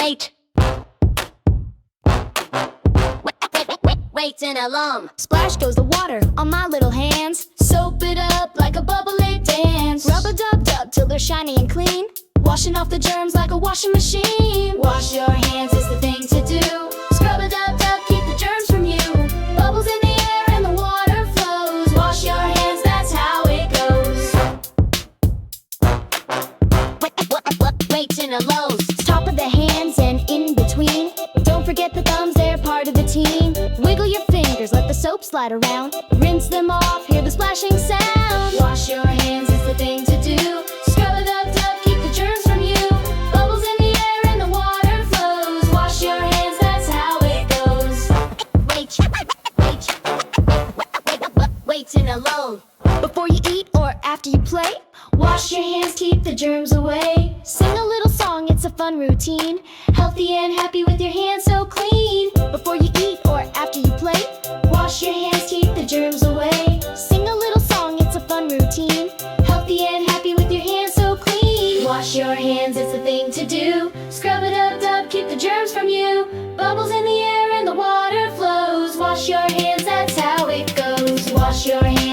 Wait in alone. Splash goes the water on my little hands. Soap it up like a bubbly dance. Rub-a-dub-dub till they're shiny and clean. Washing off the germs like a washing machine. Wash your hands is the thing to do. Scrub-a-dub-dub, keep the germs from you. Bubbles in the air and the water flows. Wash your hands, that's how it goes. Wait in a Lowe's. Top of the hands and in between. Don't forget the thumbs, they're part of the team. Wiggle your fingers, let the soap slide around. Rinse them off, hear the splashing sound. Wash your hands is the thing to do. Scrub-a-dub-dub, keep the germs from you. Bubbles in the air and the water flows. Wash your hands, that's how it goes. Wait in a Lowe's. Before you eat or after you play, wash your hands, keep the germs away. Sing a little song, it's a fun routine. Healthy and happy with your hands so clean. Before you eat or after you play, wash your hands, keep the germs away. Sing a little song, it's a fun routine. Healthy and happy with your hands so clean. Wash your hands, it's the thing to do. Scrub-a-dub-dub, keep the germs from you. Bubbles in the air and the water flows. Wash your hands, that's how it goes. Wash your hands.